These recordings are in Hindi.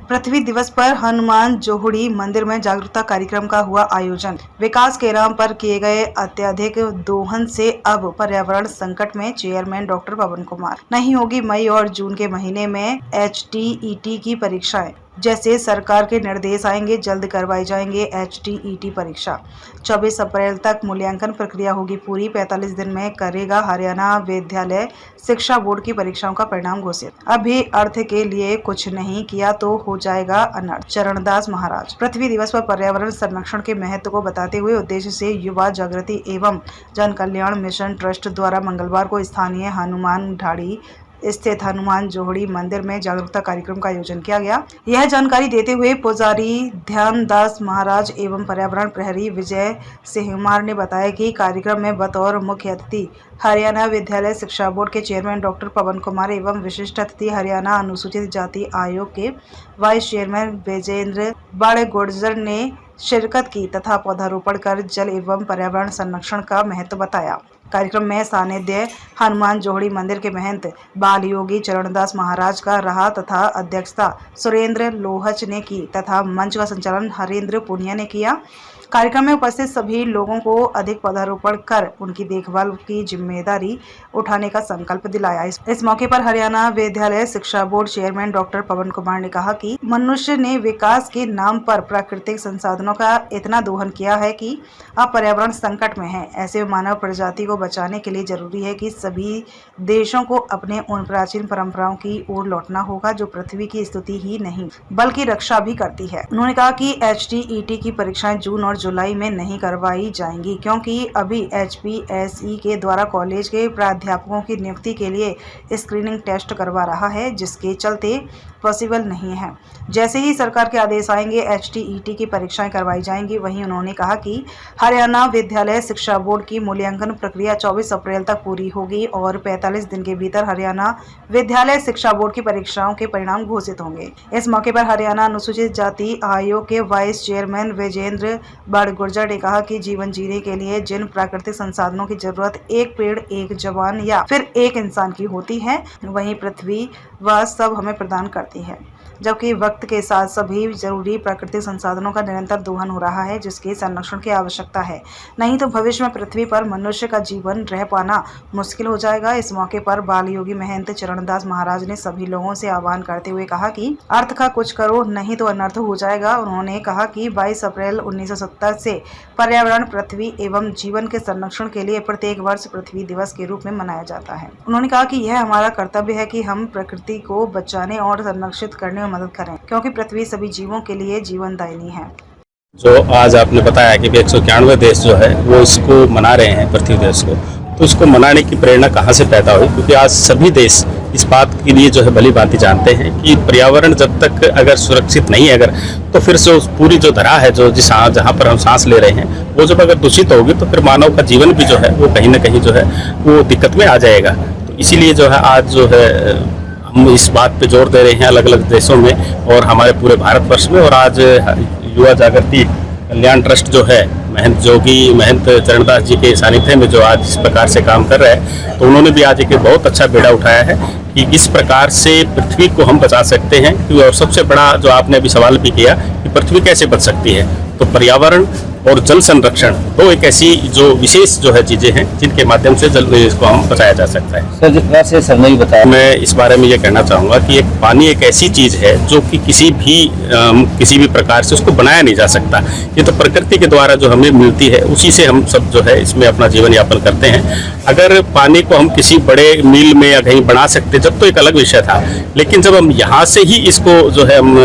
पृथ्वी दिवस पर हनुमान जोहड़ी मंदिर में जागरूकता कार्यक्रम का हुआ आयोजन। विकास के नाम पर किए गए अत्यधिक दोहन से अब पर्यावरण संकट में चेयरमैन डॉक्टर पवन कुमार। नहीं होगी मई और जून के महीने में HTET की परीक्षाएं। जैसे सरकार के निर्देश आएंगे जल्द करवाई जाएंगे HTET परीक्षा। 24 अप्रैल तक मूल्यांकन प्रक्रिया होगी पूरी। 45 दिन में करेगा हरियाणा विद्यालय शिक्षा बोर्ड की परीक्षाओं का परिणाम घोषित। अभी अर्थ के लिए कुछ नहीं किया तो हो जाएगा अनर्थ। चरणदास महाराज। पृथ्वी दिवस पर पर्यावरण संरक्षण के महत्व को बताते हुए उद्देश्य से युवा जागृति एवं जन कल्याण मिशन ट्रस्ट द्वारा मंगलवार को स्थानीय हनुमान ढाड़ी स्थित हनुमान जोहड़ी मंदिर में जागरूकता कार्यक्रम का आयोजन किया गया। यह जानकारी देते हुए पुजारी ध्यानदास महाराज एवं पर्यावरण प्रहरी विजय सिंहमार ने बताया कि कार्यक्रम में बतौर मुख्य अतिथि हरियाणा विद्यालय शिक्षा बोर्ड के चेयरमैन डॉक्टर पवन कुमार एवं विशिष्ट अतिथि हरियाणा अनुसूचित जाति आयोग के वाइस चेयरमैन विजेंद्र बाड़गुर्जर ने शिरकत की तथा पौधारोपण कर जल एवं पर्यावरण संरक्षण का महत्व बताया। कार्यक्रम में सानिध्य हनुमान जोहड़ी मंदिर के महंत बाल योगी चरणदास महाराज का रहा तथा अध्यक्षता सुरेंद्र लोहच ने की तथा मंच का संचालन हरेंद्र पुनिया ने किया। कार्यक्रम में उपस्थित सभी लोगों को अधिक पौधारोपण कर उनकी देखभाल की जिम्मेदारी उठाने का संकल्प दिलाया। इस मौके पर हरियाणा विद्यालय शिक्षा बोर्ड चेयरमैन डॉक्टर पवन कुमार ने कहा कि मनुष्य ने विकास के नाम पर प्राकृतिक संसाधनों का इतना दोहन किया है कि अब पर्यावरण संकट में है। ऐसे मानव प्रजाति को बचाने के लिए जरूरी है कि सभी देशों को अपने उन प्राचीन परंपराओं की ओर लौटना होगा जो पृथ्वी की स्तुति ही नहीं बल्कि रक्षा भी करती है। उन्होंने कहा कि HTET की परीक्षाएं जून और जुलाई में नहीं करवाई जाएंगी क्योंकि अभी HPSE के द्वारा कॉलेज के प्राध्यापकों की नियुक्ति के लिए स्क्रीनिंग टेस्ट करवा रहा है जिसके चलते पॉसिबल नहीं है। जैसे ही सरकार के आदेश आएंगे HTET की परीक्षाएं करवाई जाएंगी। वहीं उन्होंने कहा कि हरियाणा विद्यालय शिक्षा बोर्ड की मूल्यांकन प्रक्रिया 24 अप्रैल तक पूरी होगी और 45 दिन के भीतर हरियाणा विद्यालय शिक्षा बोर्ड की परीक्षाओं के परिणाम घोषित होंगे। इस मौके पर हरियाणा अनुसूचित जाति आयोग के वाइस चेयरमैन विजेंद्र बाड़गुर्जर ने कहा कि जीवन जीने के लिए जिन प्राकृतिक संसाधनों की जरूरत एक पेड़ एक जवान या फिर एक इंसान की होती है वहीं पृथ्वी वह सब हमें प्रदान करती है, जबकि वक्त के साथ सभी जरूरी प्राकृतिक संसाधनों का निरंतर दोहन हो रहा है जिसके संरक्षण की आवश्यकता है। नहीं तो भविष्य में पृथ्वी पर मनुष्य का जीवन रह पाना मुश्किल हो जाएगा। इस मौके पर बाल योगी महंत चरणदास महाराज ने सभी लोगों से आह्वान करते हुए कहा कि अर्थ का कुछ करो नहीं तो अनर्थ हो जाएगा। उन्होंने कहा कि 22 अप्रैल 1970 से पर्यावरण पृथ्वी एवं जीवन के संरक्षण के लिए प्रत्येक वर्ष पृथ्वी दिवस के रूप में मनाया जाता है। उन्होंने कहा कि यह हमारा कर्तव्य है कि हम प्रकृति को बचाने और संरक्षित करने में मदद करें क्योंकि पृथ्वी सभी जीवों के लिए जीवनदायिनी है। जो आज आपने बताया कि 191 देश जो है वो इसको मना रहे हैं पृथ्वी दिवस को, तो इसको मनाने की प्रेरणा कहाँ से पैदा हुई? क्योंकि आज सभी देश इस बात के लिए जो है भली भांति जानते हैं कि पर्यावरण जब तक अगर सुरक्षित नहीं है तो फिर से पूरी जो धरा है जो जहाँ पर हम सांस ले रहे हैं वो जब अगर दूषित होगी तो फिर मानव का जीवन भी जो है वो कहीं ना कहीं जो है वो दिक्कत में आ जाएगा। तो इसीलिए जो है आज जो है हम इस बात पे जोर दे रहे हैं अलग अलग देशों में और हमारे पूरे भारतवर्ष में। और आज युवा जागृति कल्याण ट्रस्ट जो है महंत जोगी महंत चरणदास जी के सानिध्य में जो आज इस प्रकार से काम कर रहे हैं, तो उन्होंने भी आज एक बहुत अच्छा बेड़ा उठाया है कि इस प्रकार से पृथ्वी को हम बचा सकते हैं। और सबसे बड़ा जो आपने अभी सवाल भी किया कि पृथ्वी कैसे बच सकती है, तो पर्यावरण और जल संरक्षण तो एक ऐसी जो विशेष जो है चीजें हैं जिनके माध्यम से जल इसको हम बचाया जा सकता है। सर जिस तरह से सर ने बताया, मैं इस बारे में ये कहना चाहूँगा कि एक पानी एक ऐसी चीज़ है जो कि किसी भी प्रकार से उसको बनाया नहीं जा सकता। ये तो प्रकृति के द्वारा जो हमें मिलती है उसी से हम सब जो है इसमें अपना जीवन यापन करते हैं। अगर पानी को हम किसी बड़े मिल में या कहीं बना सकते जब तो एक अलग विषय था, लेकिन जब हम यहाँ से ही इसको जो है हम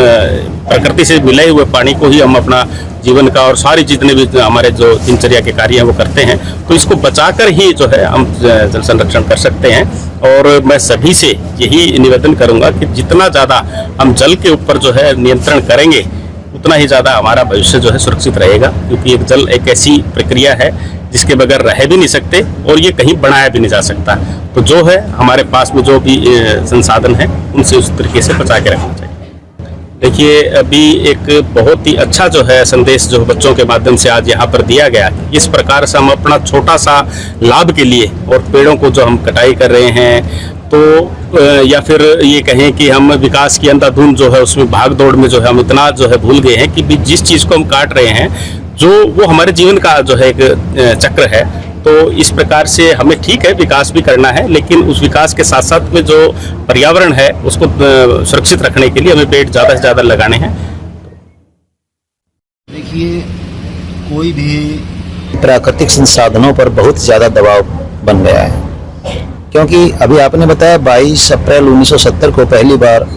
प्रकृति से मिले हुए पानी को ही हम अपना जीवन का और सारी जितने भी हमारे जो दिनचर्या के कार्य हैं वो करते हैं, तो इसको बचाकर ही जो है हम जल संरक्षण कर सकते हैं। और मैं सभी से यही निवेदन करूंगा कि जितना ज़्यादा हम जल के ऊपर जो है नियंत्रण करेंगे उतना ही ज़्यादा हमारा भविष्य जो है सुरक्षित रहेगा। क्योंकि एक जल एक ऐसी प्रक्रिया है जिसके बगैर रह भी नहीं सकते और ये कहीं बनाया भी नहीं जा सकता। तो जो है हमारे पास में जो भी संसाधन है उनसे उस तरीके से बचा के रखना चाहिए। देखिए अभी एक बहुत ही अच्छा जो है संदेश जो बच्चों के माध्यम से आज यहाँ पर दिया गया। इस प्रकार से हम अपना छोटा सा लाभ के लिए और पेड़ों को जो हम कटाई कर रहे हैं तो या फिर ये कहें कि हम विकास की अंधाधुंध जो है उसमें भाग दौड़ में जो है हम इतना जो है भूल गए हैं कि जिस चीज़ को हम काट रहे हैं जो वो हमारे जीवन का जो है एक चक्र है। तो इस प्रकार से हमें ठीक है विकास भी करना है, लेकिन उस विकास के साथ साथ में जो पर्यावरण है उसको सुरक्षित रखने के लिए हमें पेड़ ज़्यादा से ज़्यादा लगाने हैं। देखिए, कोई भी प्राकृतिक संसाधनों पर बहुत ज़्यादा दबाव बन गया है, क्योंकि अभी आपने बताया 22 अप्रैल 1970 को पहली बार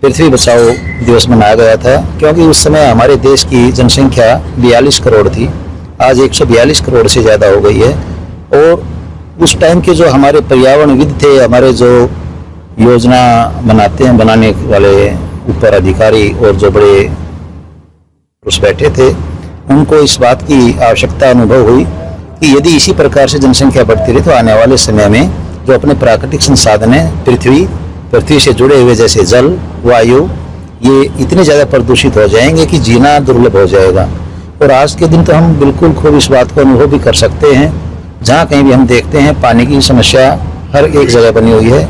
पृथ्वी बचाओ दिवस मनाया गया था, क्योंकि उस समय हमारे देश की जनसंख्या 42 करोड़ थी। आज 142 करोड़ से ज़्यादा हो गई है। और उस टाइम के जो हमारे पर्यावरणविद थे, हमारे जो योजना बनाने वाले ऊपर अधिकारी और जो बड़े पुरुष बैठे थे, उनको इस बात की आवश्यकता अनुभव हुई कि यदि इसी प्रकार से जनसंख्या बढ़ती रही तो आने वाले समय में जो अपने प्राकृतिक संसाधन है पृथ्वी से जुड़े हुए जैसे जल, वायु, ये इतने ज़्यादा प्रदूषित हो जाएंगे कि जीना दुर्लभ हो जाएगा। और आज के दिन तो हम बिल्कुल खूब इस बात को अनुभव भी कर सकते हैं। जहाँ कहीं भी हम देखते हैं पानी की समस्या हर एक जगह बनी हुई है,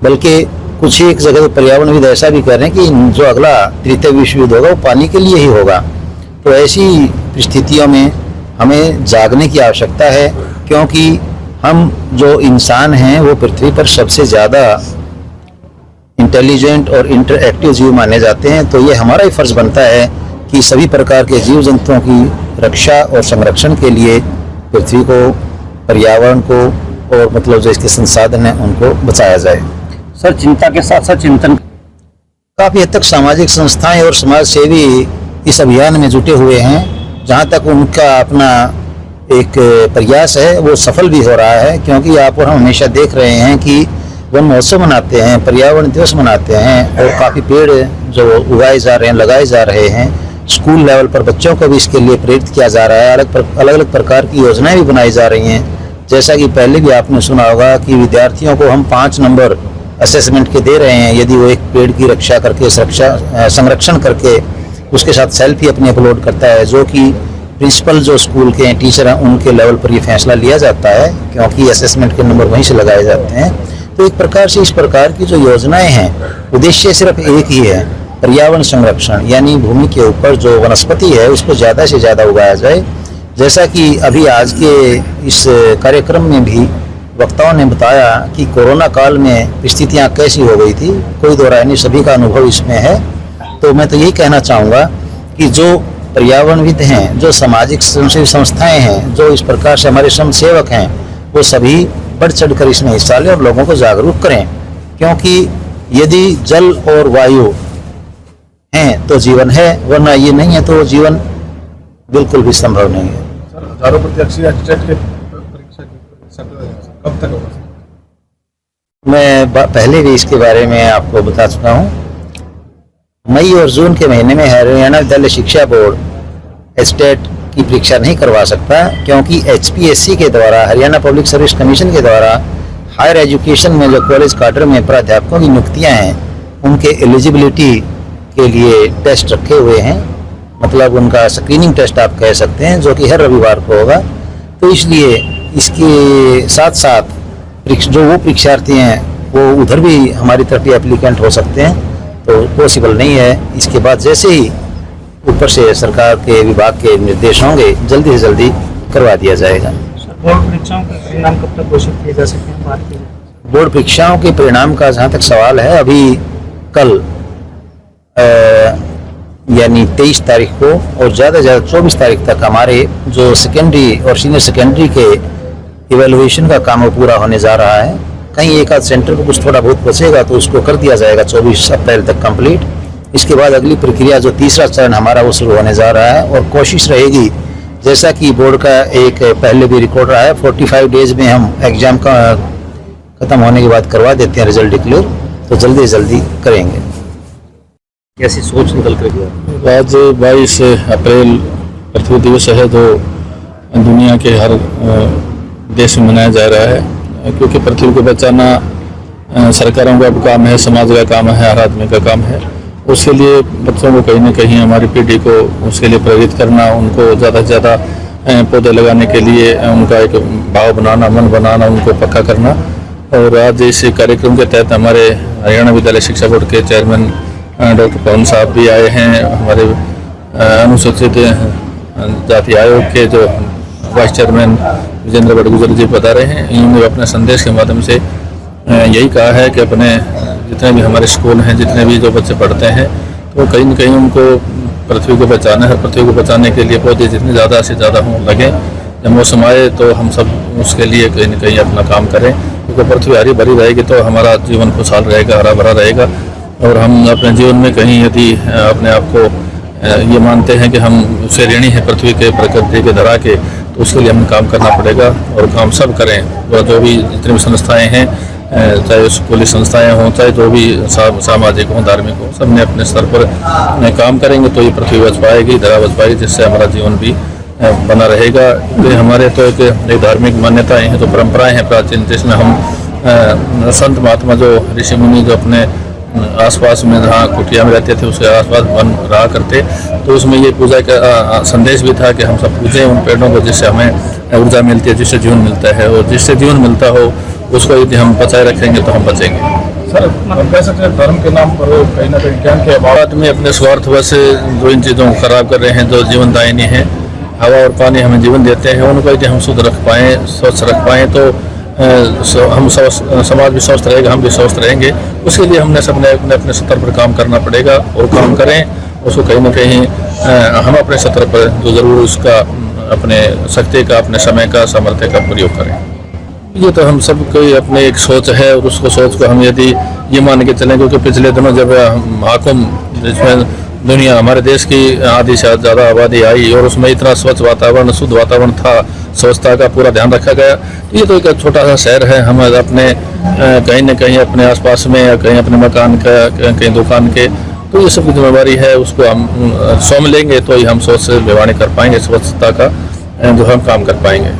बल्कि कुछ ही एक जगह तो पर्यावरणविद ऐसा भी कर रहे हैं कि जो अगला तृतीय विश्व युद्ध होगा वो पानी के लिए ही होगा। तो ऐसी परिस्थितियों में हमें जागने की आवश्यकता है, क्योंकि हम जो इंसान हैं वो पृथ्वी पर सबसे ज़्यादा इंटेलिजेंट और इंटरएक्टिव जीव माने जाते हैं। तो ये हमारा ही फर्ज बनता है कि सभी प्रकार के जीव जंतुओं की रक्षा और संरक्षण के लिए पृथ्वी को, पर्यावरण को और मतलब जो इसके संसाधन हैं उनको बचाया जाए। सर, चिंता के साथ साथ चिंतन काफ़ी हद तक सामाजिक संस्थाएं और समाज सेवी इस अभियान में जुटे हुए हैं। जहाँ तक उनका अपना एक प्रयास है वो सफल भी हो रहा है, क्योंकि आप और हम हमेशा देख रहे हैं कि वन महोत्सव मनाते हैं, पर्यावरण दिवस मनाते हैं और काफ़ी पेड़ जो उगाए जा रहे हैं, लगाए जा रहे हैं। स्कूल लेवल पर बच्चों को भी इसके लिए प्रेरित किया जा रहा है। अलग अलग प्रकार की योजनाएं भी बनाई जा रही हैं। जैसा कि पहले भी आपने सुना होगा कि विद्यार्थियों को हम 5 नंबर असेसमेंट के दे रहे हैं यदि वो एक पेड़ की रक्षा करके संरक्षण करके उसके साथ सेल्फी अपनी अपलोड करता है, जो कि प्रिंसिपल जो स्कूल के टीचर हैं उनके लेवल पर ये फैसला लिया जाता है, क्योंकि असेसमेंट के नंबर वहीं से लगाए जाते हैं। तो एक प्रकार से इस प्रकार की जो योजनाएं हैं उद्देश्य सिर्फ एक ही है, पर्यावरण संरक्षण, यानी भूमि के ऊपर जो वनस्पति है उसको ज़्यादा से ज़्यादा उगाया जाए। जैसा कि अभी आज के इस कार्यक्रम में भी वक्ताओं ने बताया कि कोरोना काल में स्थितियाँ कैसी हो गई थी, कोई दो राय नहीं, सभी का अनुभव इसमें है। तो मैं तो यही कहना चाहूँगा कि जो पर्यावरणविद हैं, जो सामाजिक संस्थाएं हैं, जो इस प्रकार से हमारे श्रम सेवक हैं, वो सभी बढ़ चढ़कर इसमें हिस्सा लें और लोगों को जागरूक करें, क्योंकि यदि जल और वायु हैं तो जीवन है, वरना ये नहीं है तो जीवन बिल्कुल भी संभव नहीं है। सर, हजारों प्रत्याशी एचटेट के परीक्षा कब तक होगा? मैं पहले भी इसके बारे में आपको बता चुका हूँ। मई और जून के महीने में हरियाणा विद्यालय शिक्षा बोर्ड एचटेट की परीक्षा नहीं करवा सकता, क्योंकि HPSC के द्वारा, हरियाणा पब्लिक सर्विस कमीशन के द्वारा हायर एजुकेशन में जो कॉलेज क्वार्टर में प्राध्यापकों की नियुक्तियां हैं उनके एलिजिबिलिटी के लिए टेस्ट रखे हुए हैं, मतलब उनका स्क्रीनिंग टेस्ट आप कह सकते हैं, जो कि हर रविवार को होगा। तो इसलिए इसके साथ साथ जो वो परीक्षार्थी हैं वो उधर भी हमारी तरफ एप्लीकेंट हो सकते हैं, तो पॉसिबल नहीं है। इसके बाद जैसे ही ऊपर से सरकार के विभाग के निर्देश होंगे जल्दी से जल्दी करवा दिया जाएगा। बोर्ड परीक्षाओं के परिणाम कब तक घोषित किए जा सकते हैं? बात की बोर्ड परीक्षाओं के परिणाम का जहाँ तक सवाल है, अभी कल यानी 23 तारीख को और ज़्यादा से ज़्यादा 24 तारीख तक हमारे जो सेकेंडरी और सीनियर सेकेंडरी के इवेलुएशन का काम वो पूरा होने जा रहा है। कहीं एक आध सेंटर पर कुछ थोड़ा बहुत बचेगा तो उसको कर दिया जाएगा 24 अप्रैल तक कंप्लीट। इसके बाद अगली प्रक्रिया जो तीसरा चरण हमारा वो शुरू होने जा रहा है, और कोशिश रहेगी जैसा कि बोर्ड का एक पहले भी रिकॉर्ड रहा है, 45 डेज में हम एग्ज़ाम का ख़त्म होने के बाद करवा देते हैं रिजल्ट डिक्लेयर, तो जल्दी से जल्दी करेंगे। कैसी सोच निकल कर गया? आज 22 अप्रैल पृथ्वी दिवस है, जो दुनिया के हर देश में मनाया जा रहा है, क्योंकि पृथ्वी को बचाना सरकारों का काम है, समाज का काम है, हर आदमी का काम है। उसके लिए बच्चों को कहीं ना कहीं हमारी पीढ़ी को उसके लिए प्रेरित करना, उनको ज़्यादा से ज़्यादा पौधे लगाने के लिए उनका एक भाव बनाना, मन बनाना, उनको पक्का करना, और आज इस कार्यक्रम के तहत हमारे हरियाणा विद्यालय शिक्षा बोर्ड के चेयरमैन डॉक्टर पवन साहब भी आए हैं। हमारे अनुसूचित जाति आयोग के जो वाइस चेयरमैन विजेंद्र बड़गुजर जी बता रहे हैं। इन्होंने अपने संदेश के माध्यम से यही कहा है कि अपने जितने भी हमारे स्कूल हैं, जितने भी जो बच्चे पढ़ते हैं, तो कहीं न कहीं उनको पृथ्वी को बचाना है। पृथ्वी को बचाने के लिए पौधे जितने ज़्यादा से ज़्यादा हों लगे, जब मौसम आए तो हम सब उसके लिए कहीं न कहीं अपना काम करें, क्योंकि पृथ्वी हरी भरी रहेगी तो हमारा जीवन खुशहाल रहेगा, हरा भरा रहेगा। और हम अपने जीवन में कहीं यदि अपने आप को ये मानते हैं कि हम उससे ऋणी हैं पृथ्वी के, प्रकृति के, धरा के, तो उसके लिए हमें काम करना पड़ेगा और काम सब करें। और जो भी जितनी भी संस्थाएँ हैं, चाहे स्कूली संस्थाएं हों, चाहे जो भी सामाजिक हों, धार्मिक हों, सब ने अपने स्तर पर काम करेंगे तो ये पृथ्वी बच पाएगी, धरा बच पाएगी, जिससे हमारा जीवन भी बना रहेगा। ये हमारे तो एक धार्मिक मान्यताएं हैं, जो परंपराएं हैं प्राचीन, जिसमें हम संत महात्मा जो ऋषि मुनि जो अपने आसपास में जहाँ कुटिया में रहते थे उसके आसपास वन रहा करते, तो उसमें ये पूजा का संदेश भी था कि हम सब पूजें उन पेड़ों को, जिससे हमें ऊर्जा मिलती है, जिससे जीवन मिलता है। और जिससे जीवन मिलता हो उसको यदि हम बचाए रखेंगे तो हम बचेंगे। सर, हम कह सकते हैं धर्म के नाम पर कहीं ना कहीं ज्ञान के अभाव में अपने स्वार्थ वश जो इन चीज़ों को खराब कर रहे हैं, जो जीवनदायिनी हैं, हवा और पानी हमें जीवन देते हैं, उनको यदि हम शुद्ध रख पाएँ, स्वच्छ रख पाएँ तो हम समाज भी स्वस्थ रहेगा, हम भी स्वस्थ रहेंगे। उसके लिए हमने सबने अपने स्तर पर काम करना पड़ेगा और काम करें। उसको कहीं ना कहीं हम अपने स्तर पर जो ज़रूर उसका अपने शक्ति का, अपने समय का, सामर्थ्य का प्रयोग करें। ये तो हम सब कोई अपने एक सोच है और उसको सोच को हम यदि ये मान के चलें, क्योंकि पिछले दिनों जब महाकुंभ, जिसमें दुनिया हमारे देश की आधी से ज़्यादा आबादी आई और उसमें इतना स्वच्छ वातावरण, शुद्ध वातावरण था, स्वच्छता का पूरा ध्यान रखा गया। ये तो एक छोटा सा शहर है, हम अपने कहीं न कहीं अपने आसपास में या कहीं अपने मकान का, कहीं दुकान के, तो ये सब की जिम्मेवारी है, उसको हम सौंप लेंगे तो ही हम स्वच्छ व्यवहार कर पाएंगे, स्वच्छता का जो हम काम कर पाएंगे।